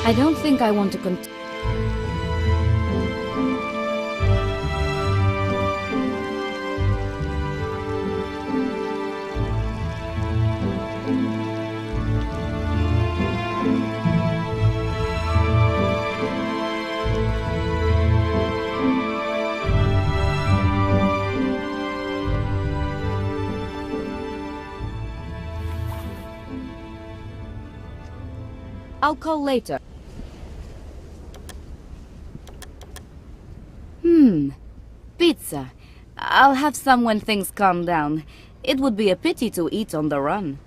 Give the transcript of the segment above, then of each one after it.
I don't think I want to continue. I'll call later. Pizza. I'll have some when things calm down. It would be a pity to eat on the run.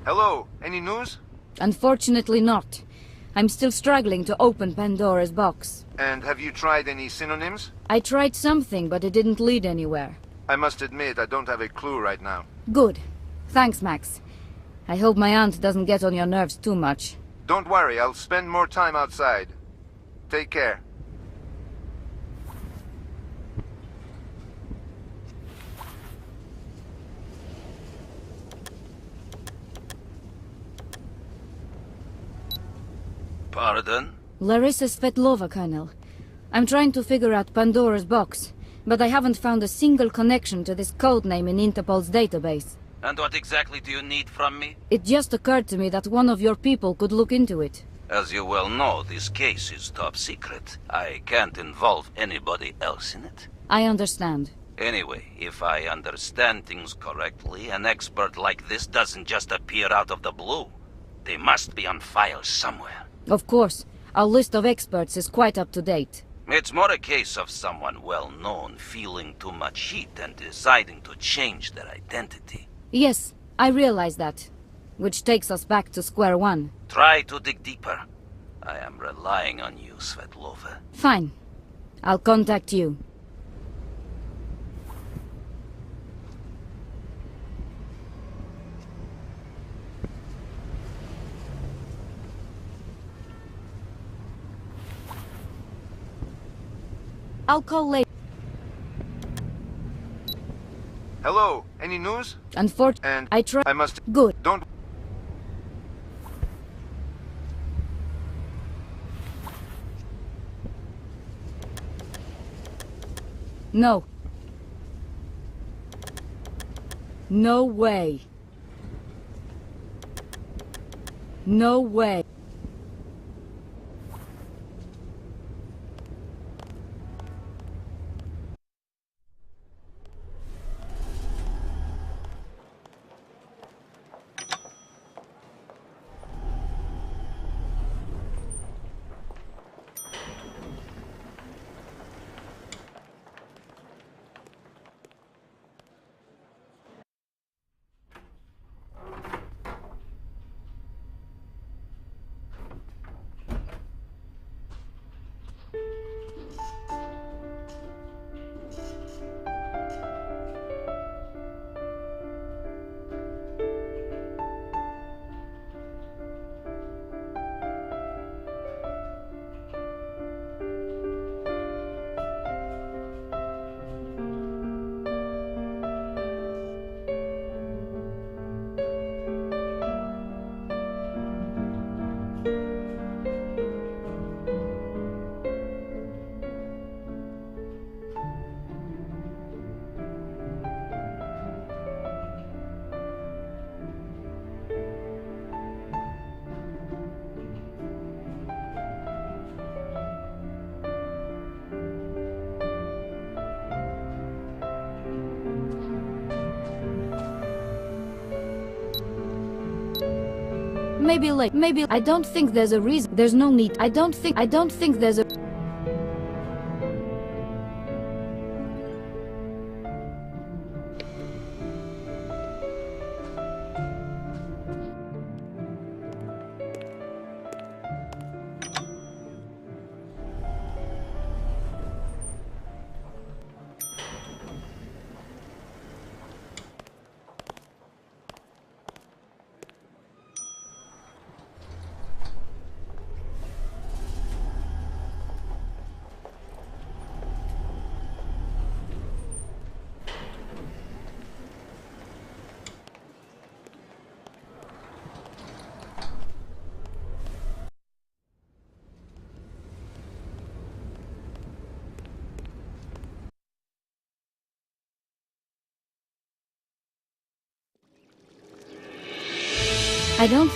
Hello, any news? Unfortunately not. I'm still struggling to open Pandora's box. And have you tried any synonyms? I tried something, but it didn't lead anywhere. I must admit, I don't have a clue right now. Good. Thanks, Max. I hope my aunt doesn't get on your nerves too much. Don't worry, I'll spend more time outside. Take care. Pardon? Larissa Svetlova, Colonel. I'm trying to figure out Pandora's box, but I haven't found a single connection to this codename in Interpol's database. And what exactly do you need from me? It just occurred to me that one of your people could look into it. As you well know, this case is top secret. I can't involve anybody else in it. I understand. Anyway, if I understand things correctly, an expert like this doesn't just appear out of the blue. They must be on file somewhere. Of course. Our list of experts is quite up to date. It's more a case of someone well-known feeling too much heat and deciding to change their identity. Yes, I realize that. Which takes us back to square one. Try to dig deeper. I am relying on you, Svetlova. Fine. I'll contact you. I'll call later. Hello, any news? Unfortunately, And I must... Good. Don't... No. No way. No way. Maybe late. Maybe I don't think there's a reason. There's no need. I don't think there's a... I don't...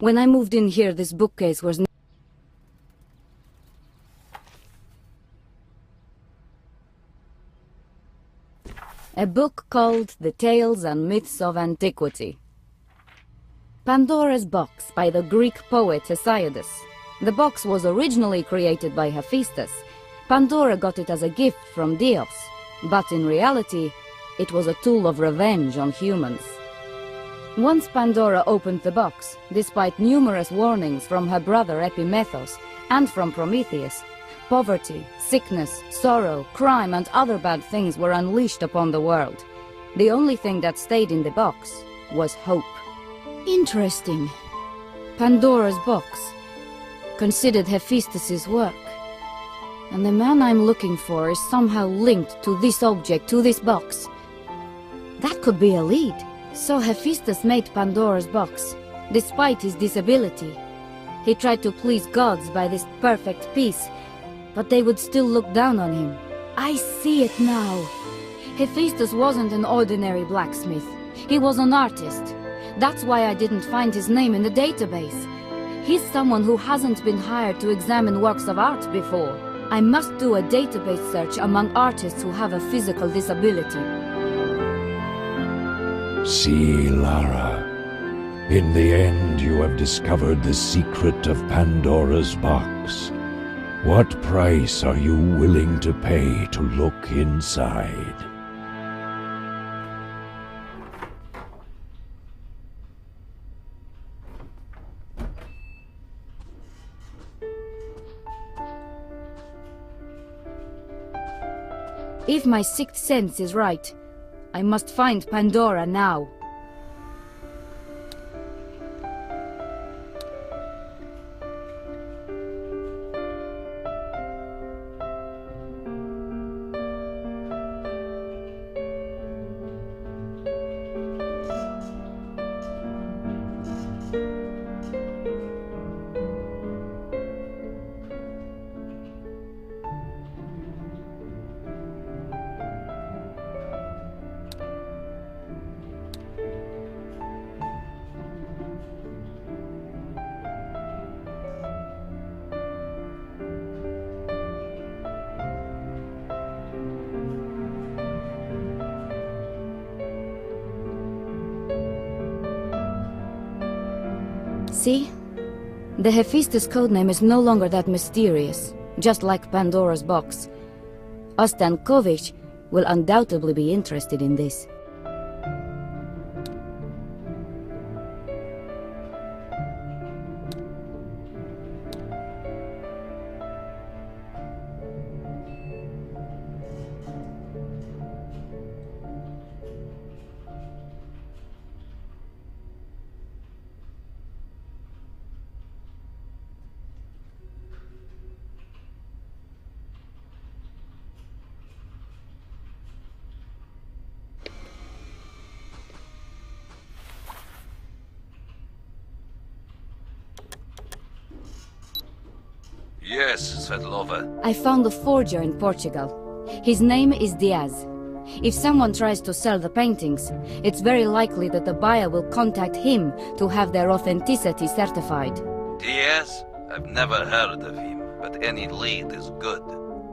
When I moved in here, this bookcase was... A book called The Tales and Myths of Antiquity. Pandora's Box by the Greek poet Hesiodus. The box was originally created by Hephaestus. Pandora got it as a gift from Dios, but in reality, it was a tool of revenge on humans. Once Pandora opened the box, despite numerous warnings from her brother Epimethos and from Prometheus, poverty, sickness, sorrow, crime and other bad things were unleashed upon the world. The only thing that stayed in the box was hope. Interesting. Pandora's box. Considered Hephaestus's work. And the man I'm looking for is somehow linked to this object, to this box. That could be a lead. So Hephaestus made Pandora's box, despite his disability. He tried to please gods by this perfect piece, but they would still look down on him. I see it now. Hephaestus wasn't an ordinary blacksmith. He was an artist. That's why I didn't find his name in the database. He's someone who hasn't been hired to examine works of art before. I must do a database search among artists who have a physical disability. See, Lara. In the end, you have discovered the secret of Pandora's box. What price are you willing to pay to look inside? If my sixth sense is right, I must find Pandora now. See? The Hephaestus codename is no longer that mysterious, just like Pandora's box. Ostankovich will undoubtedly be interested in this. Yes, Svetlova. I found a forger in Portugal. His name is Diaz. If someone tries to sell the paintings, it's very likely that the buyer will contact him to have their authenticity certified. Diaz? I've never heard of him, but any lead is good.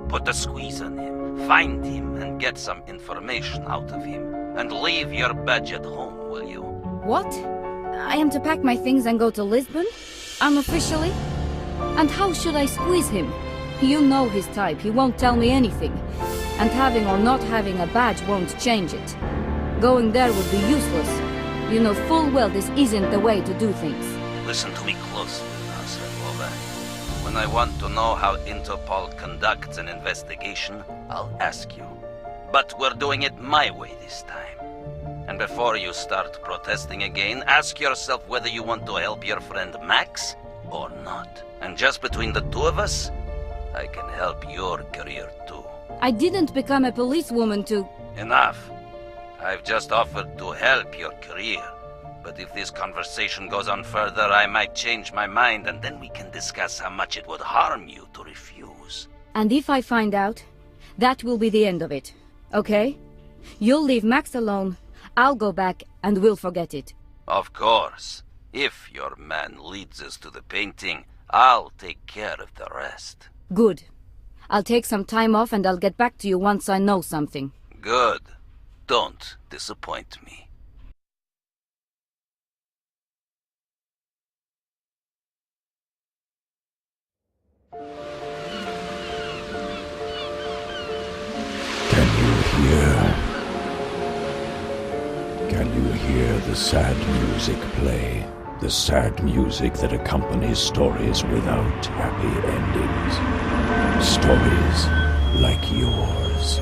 Put a squeeze on him, find him, and get some information out of him. And leave your badge at home, will you? What? I am to pack my things and go to Lisbon? Unofficially? And how should I squeeze him? You know his type, he won't tell me anything. And having or not having a badge won't change it. Going there would be useless. You know full well this isn't the way to do things. Listen to me closely now, Svetlova. When I want to know how Interpol conducts an investigation, I'll ask you. But we're doing it my way this time. And before you start protesting again, ask yourself whether you want to help your friend Max or not. And just between the two of us, I can help your career too. I didn't become a policewoman to... Enough. I've just offered to help your career. But if this conversation goes on further, I might change my mind, and then we can discuss how much it would harm you to refuse. And if I find out, that will be the end of it, okay? You'll leave Max alone, I'll go back, and we'll forget it. Of course. If your man leads us to the painting, I'll take care of the rest. Good. I'll take some time off and I'll get back to you once I know something. Good. Don't disappoint me. Can you hear the sad music play? The sad music that accompanies stories without happy endings. Stories like yours.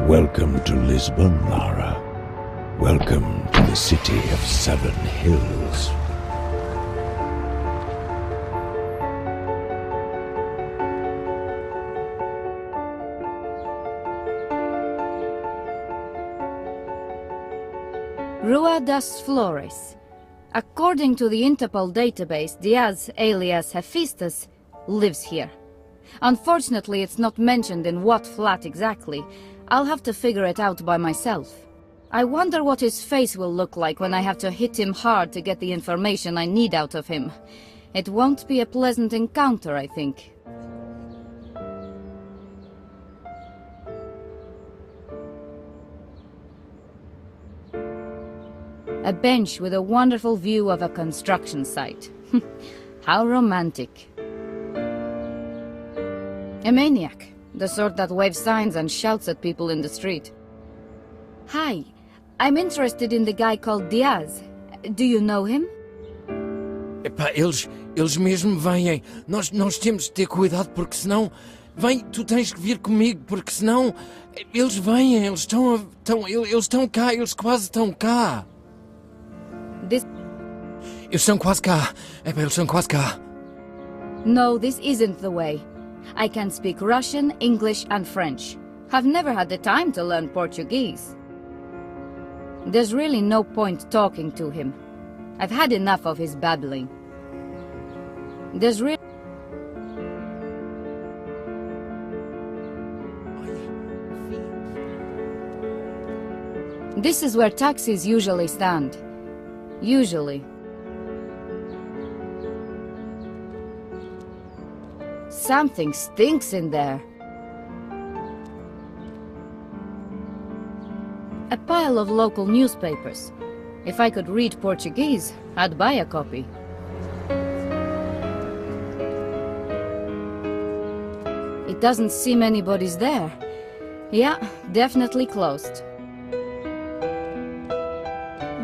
Welcome to Lisbon, Lara. Welcome to the city of 7 hills. Rua das Flores. According to the Interpol database, Diaz, alias Hephaestus, lives here. Unfortunately, it's not mentioned in what flat exactly. I'll have to figure it out by myself. I wonder what his face will look like when I have to hit him hard to get the information I need out of him. It won't be a pleasant encounter, I think. A bench with a wonderful view of a construction site. How romantic. A maniac, the sort that waves signs and shouts at people in the street. Hi, I'm interested in the guy called Diaz. Do you know him? Epá, eles mesmo vêm. Nós temos de ter cuidado porque senão... Vem, tu tens que vir comigo porque senão... Eles vêm, eles estão cá, eles quase estão cá. Eles estão quase cá. Epá, eles estão quase cá. No, this isn't the way. I can speak Russian, English and French. I've never had the time to learn Portuguese. There's really no point talking to him. I've had enough of his babbling. This is where taxis usually stand. Usually. Something stinks in there. A pile of local newspapers. If I could read Portuguese, I'd buy a copy. It doesn't seem anybody's there. Yeah, definitely closed.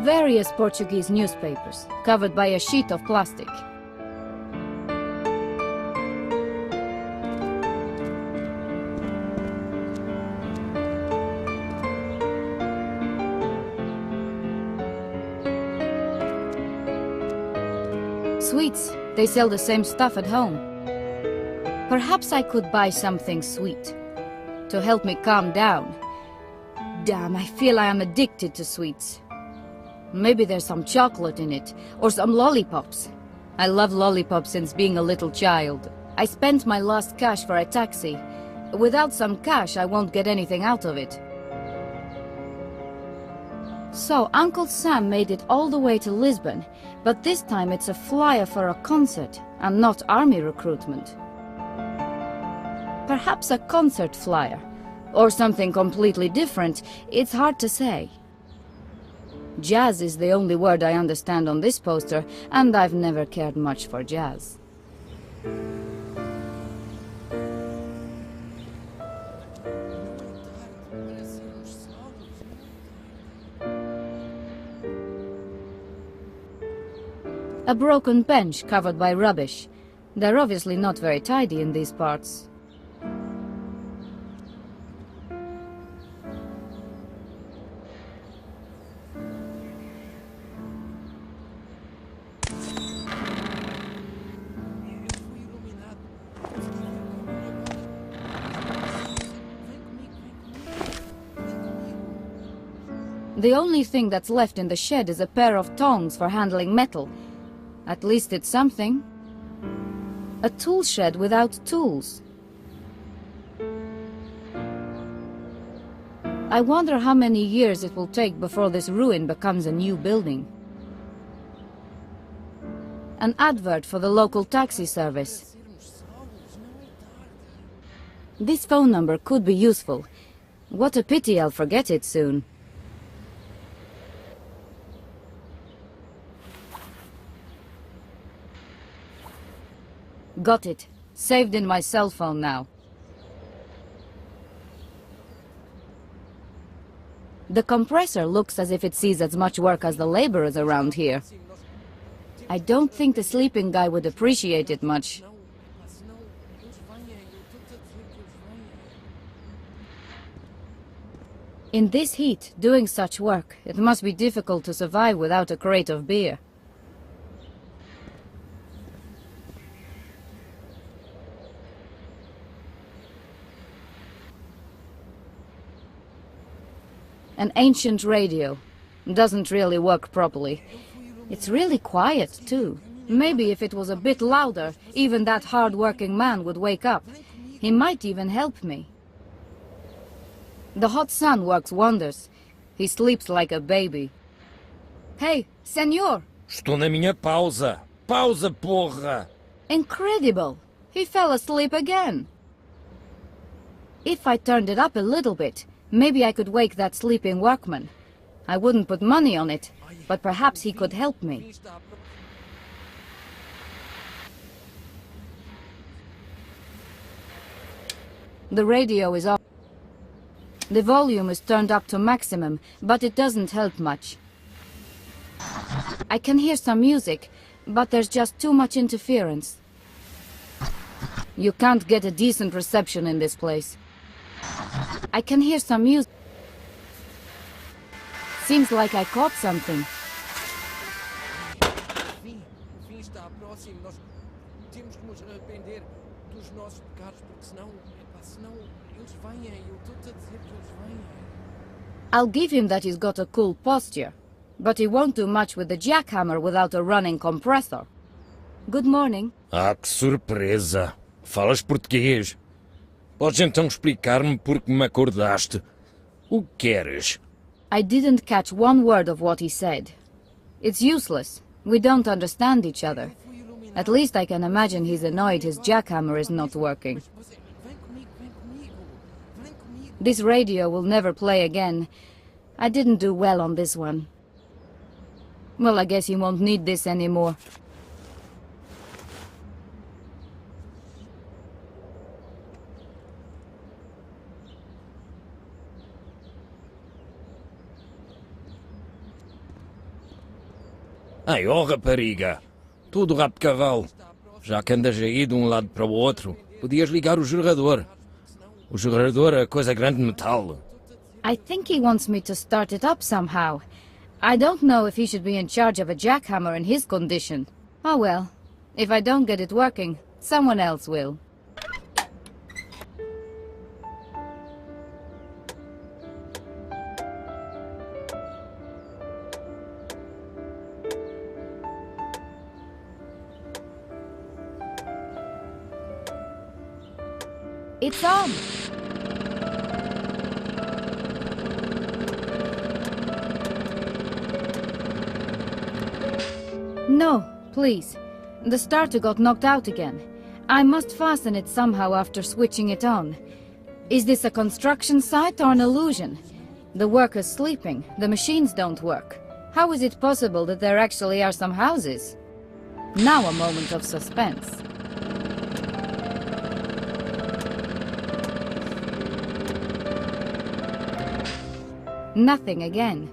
Various Portuguese newspapers, covered by a sheet of plastic. Sweets. They sell the same stuff at home. Perhaps I could buy something sweet to help me calm down. Damn, I feel I am addicted to sweets. Maybe there's some chocolate in it, or some lollipops. I love lollipops since being a little child. I spent my last cash for a taxi. Without some cash, I won't get anything out of it. So, Uncle Sam made it all the way to Lisbon, but this time it's a flyer for a concert, and not army recruitment. Perhaps a concert flyer, or something completely different, it's hard to say. Jazz is the only word I understand on this poster, and I've never cared much for jazz. A broken bench covered by rubbish. They're obviously not very tidy in these parts. The only thing that's left in the shed is a pair of tongs for handling metal. At least it's something. A tool shed without tools. I wonder how many years it will take before this ruin becomes a new building. An advert for the local taxi service. This phone number could be useful. What a pity I'll forget it soon. Got it. Saved in my cell phone now. The compressor looks as if it sees as much work as the laborers around here. I don't think the sleeping guy would appreciate it much. In this heat, doing such work, it must be difficult to survive without a crate of beer. An ancient radio. Doesn't really work properly. It's really quiet, too. Maybe if it was a bit louder, even that hard-working man would wake up. He might even help me. The hot sun works wonders. He sleeps like a baby. Hey, senor! Estou na minha pausa. Pausa, porra! Incredible! He fell asleep again. If I turned it up a little bit, maybe I could wake that sleeping workman. I wouldn't put money on it, but perhaps he could help me. The radio is off. The volume is turned up to maximum, but it doesn't help much. I can hear some music, but there's just too much interference. You can't get a decent reception in this place. I can hear some music. Seems like I caught something. O fim está próximo. Nós temos que nos arrepender dos nossos pecados, porque senão eles vêm. Eu estou-te a dizer que eles vêm. I'll give him that he's got a cool posture, but he won't do much with the jackhammer without a running compressor. Good morning. Ah, que surpresa! Falas português? Podes então explicar-me porque me acordaste? O que queres? I didn't catch one word of what he said. It's useless. We don't understand each other. At least I can imagine he's annoyed his jackhammer is not working. This radio will never play again. I didn't do well on this one. Well, I guess he won't need this anymore. Ai, oh rapariga! Tudo rabo de cavalo. Já que andas aí de um lado para o outro, podias ligar o gerador. O gerador é coisa grande de metal. I think he wants me to start it up somehow. I don't know if he should be in charge of a jackhammer in his condition. Oh well, if I don't get it working, someone else will. It's on! No, please. The starter got knocked out again. I must fasten it somehow after switching it on. Is this a construction site or an illusion? The workers sleeping, the machines don't work. How is it possible that there actually are some houses? Now a moment of suspense. Nothing again.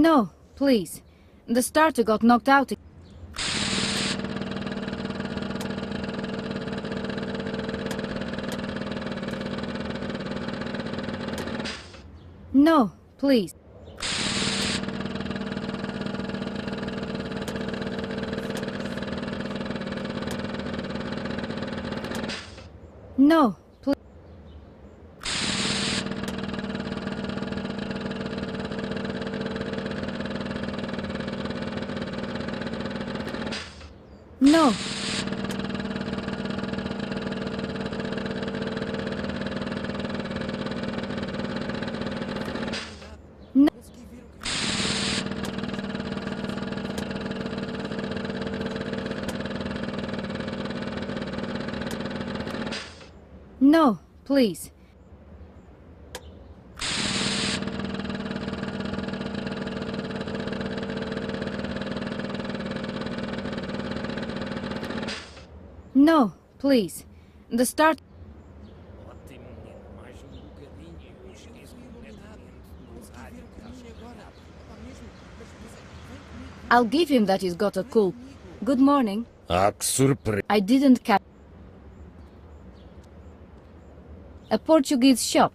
No, please. The starter got knocked out. No, please. No, please. No. No. No, please. No, please. The start. I'll give him that he's got a cool. Good morning. Ah, que surpresa. I didn't catch. A Portuguese shop.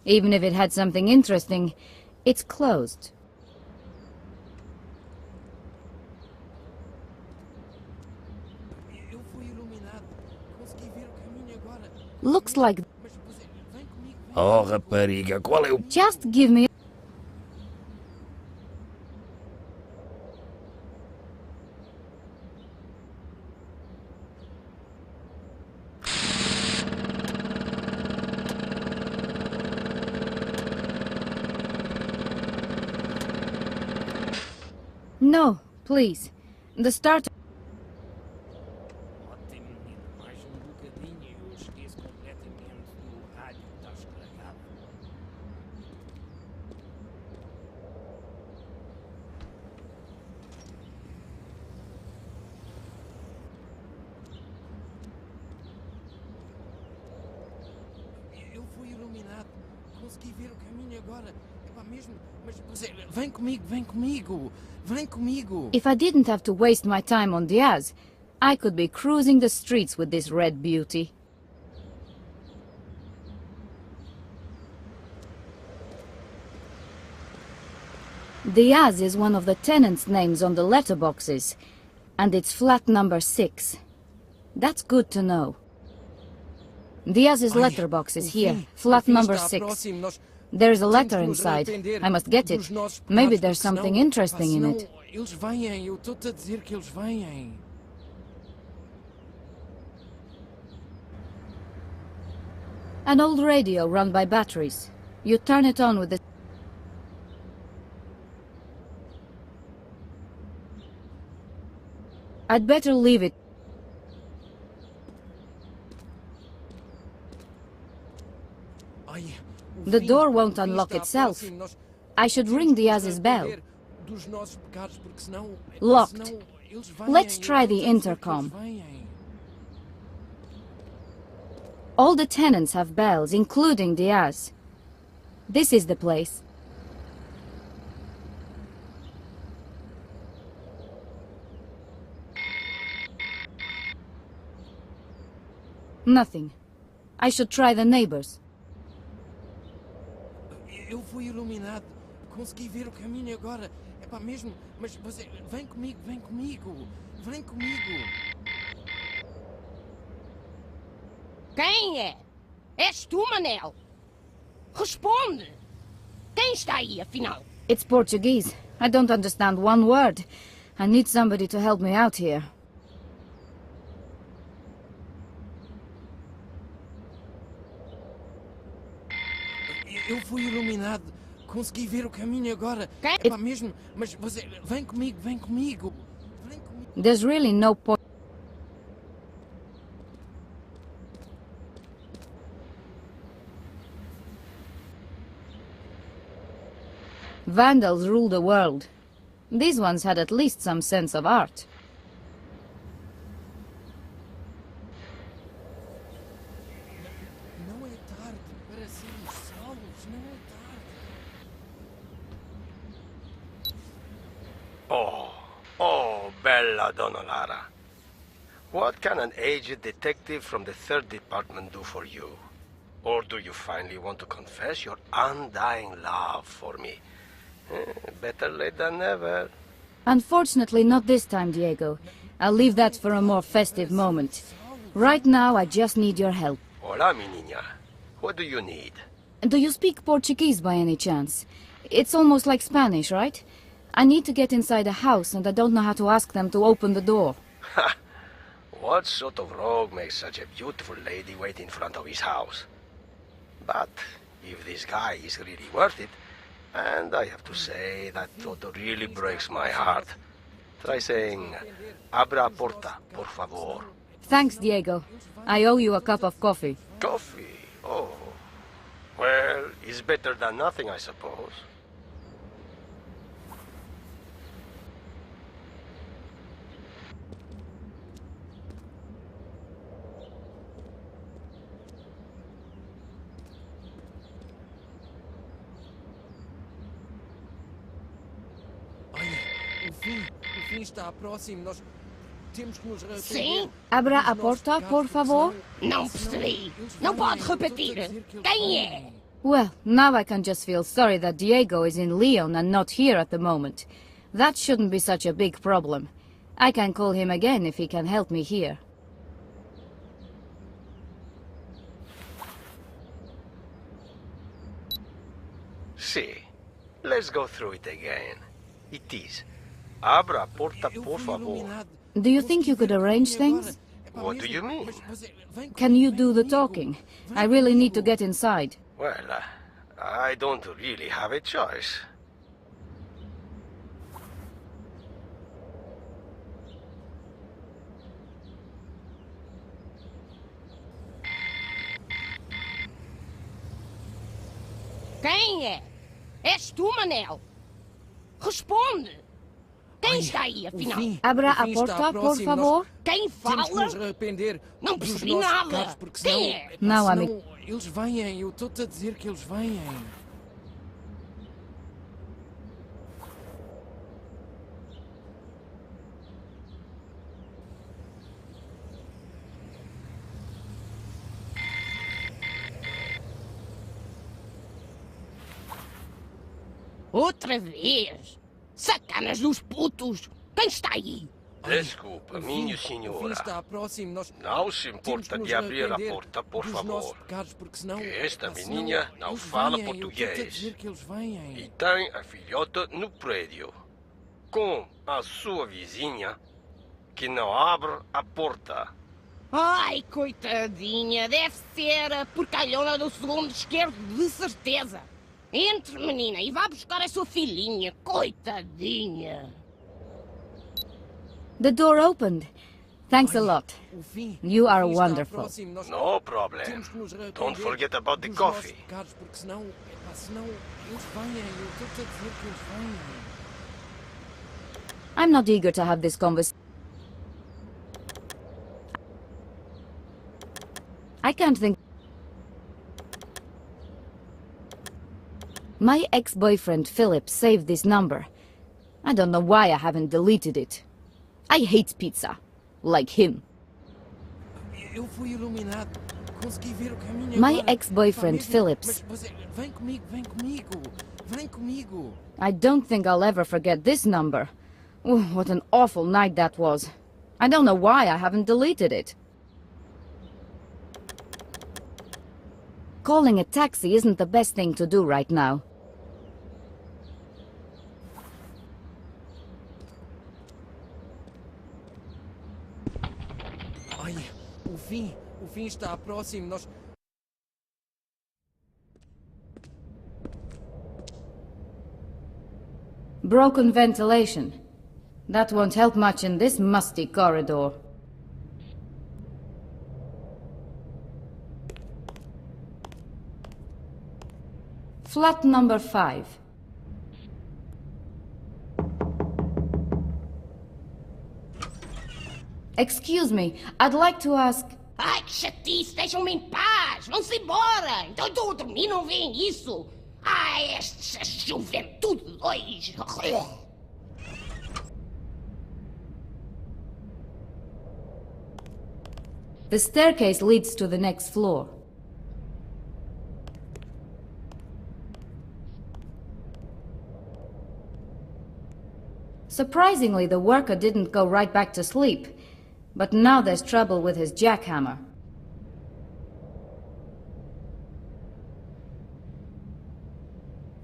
Even if it had something interesting, it's closed. Looks like. Oh, rapariga, qual é o... Just give me. No, please. The start. Ótimo, menino. Mais bocadinho e eu esqueço completamente do rádio que está estragado. Eu fui iluminado. Consegui ver o caminho agora. Epá, mesmo... Mas vem comigo, vem comigo. Vem comigo. If I didn't have to waste my time on Diaz, I could be cruising the streets with this red beauty. Diaz is one of the tenants' names on the letterboxes, and it's flat number 6. That's good to know. Diaz's letterbox is here, flat number 6. There's a letter inside. I must get it. Maybe there's something interesting in it. Eles vêm, eu estou-te a dizer que eles vêm. An old radio run by batteries. You turn it on with the... I'd better leave it. The door won't unlock itself. I should ring Diaz's bell. Locked. Let's try the intercom. All the tenants have bells, including Diaz. This is the place. Nothing. I should try the neighbors. Eu fui iluminado. Consegui ver o caminho agora. Epá, mesmo. Mas vem comigo, vem comigo. Vem comigo. Quem é? És tu, Manel? Responde! Quem está aí, afinal? It's Portuguese. I don't understand one word. I need somebody to help me out here. Eu fui iluminado. Consegui ver o caminho agora. Quem? Epá, mesmo. Mas vem comigo, vem comigo. Vem comigo. There's really no point. Vandals rule the world. These ones had at least some sense of art. Não é tarde para sermos salvos. Não é tarde. Oh, bella Donna Lara. What can an aged detective from the third department do for you? Or do you finally want to confess your undying love for me? Better late than never. Unfortunately, not this time, Diego. I'll leave that for a more festive moment. Right now, I just need your help. Hola, mi niña. What do you need? Do you speak Portuguese by any chance? It's almost like Spanish, right? I need to get inside a house and I don't know how to ask them to open the door. Ha! What sort of rogue makes such a beautiful lady wait in front of his house? But if this guy is really worth it, and I have to say that thought really breaks my heart, try saying, "Abra a porta, por favor." Thanks, Diego. I owe you a cup of coffee. Coffee? Oh. Well, it's better than nothing, I suppose. O fim está próximo. Nós temos que nos arrepender. Sim? Abra a porta, por favor. Não percebi. Não pode repetir. Quem é? Well, now I can just feel sorry that Diego is in Leon and not here at the moment. That shouldn't be such a big problem. I can call him again if he can help me here. See, let's go through it again. It is. Abra a porta, por favor. Do you think you could arrange things? What do you mean? Can you do the talking? I really need to get inside. Well, I don't really have a choice. Quem é? És tu, Manel? Responde! Quem está aí, afinal? Abra a porta, por favor. Quem Temos que nos fala? arrepender Não dos percebi nossos nada. pecados, porque Quem senão... é? Não, senão amigo. Eles vêm, eu estou-te a dizer que eles vêm. Outra vez? Sacanas dos putos! Quem está aí? Desculpa, minha O fim senhora. está próximo. Nós Não se temos importa que nos de abrir a arrepender porta, por dos nossos favor. pecados, porque senão... Que esta senão menina não eles fala vêm, eu estou-te a português. dizer que eles vêm. E tem a filhota no prédio. Com a sua vizinha, que não abre a porta. Ai, coitadinha, deve ser a porcalhona do segundo esquerdo, de certeza. Entre, menina, e vá buscar a sua filhinha, coitadinha. The door opened. Thanks a lot. O fim, You are o fim está wonderful. próximo. Nós No problem. temos que nos arrepender Don't forget about the dos nossos coffee. pecados, porque senão eles vêm, eu estou-te a dizer que eles vêm. I'm not eager to have this conversation. I can't think. My ex-boyfriend Philip saved this number. I don't know why I haven't deleted it. I hate pizza. Like him. Eu fui iluminado. Consegui ver o caminho My agora. ex-boyfriend, Pá, mesmo, Phillips. Mas vem comigo, vem comigo. Vem comigo. I don't think I'll ever forget this number. Oh, what an awful night that was. I don't know why I haven't deleted it. Calling a taxi isn't the best thing to do right now. Ai, o fim está próximo. Nós... Broken ventilation. That won't help much in this musty corridor. Flat number 5. Excuse me, I'd like to ask... Ai, que chatice, deixam-me em paz, vão-se embora. Então estou a dormir, não veem isso? Ai, esta juventude dois. The staircase leads to the next floor. Surprisingly, the worker didn't go right back to sleep, but now there's trouble with his jackhammer.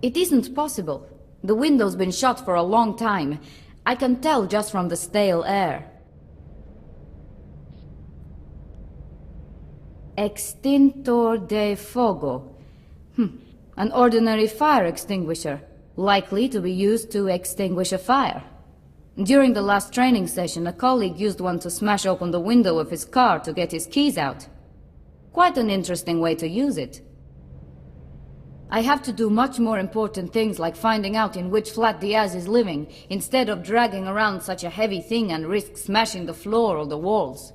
It isn't possible. The window's been shut for a long time. I can tell just from the stale air. Extintor de fuego. An ordinary fire extinguisher, likely to be used to extinguish a fire. During the last training session, a colleague used one to smash open the window of his car to get his keys out. Quite an interesting way to use it. I have to do much more important things like finding out in which flat Diaz is living, instead of dragging around such a heavy thing and risk smashing the floor or the walls.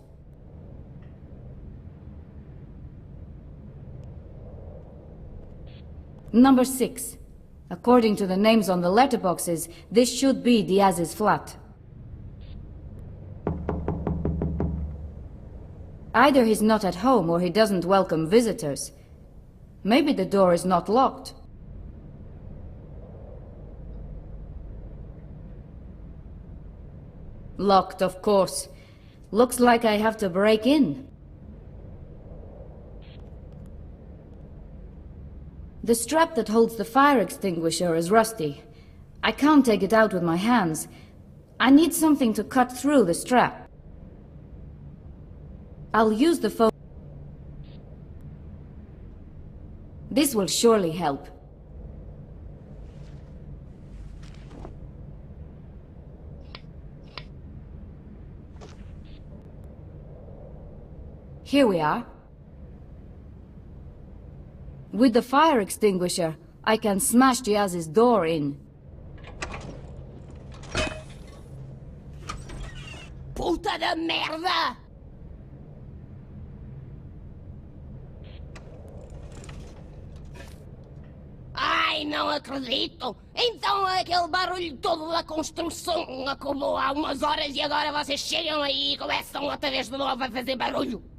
Number 6. According to the names on the letterboxes, this should be Diaz's flat. Either he's not at home or he doesn't welcome visitors. Maybe the door is not locked. Locked, of course. Looks like I have to break in. The strap that holds the fire extinguisher is rusty. I can't take it out with my hands. I need something to cut through the strap. I'll use the phone. This will surely help. Here we are. With the fire extinguisher, I can smash Diaz's door in. Puta de merda! Ai, não acredito! Então aquele barulho todo da construção acabou há umas horas e agora vocês chegam aí e começam outra vez de novo a fazer barulho!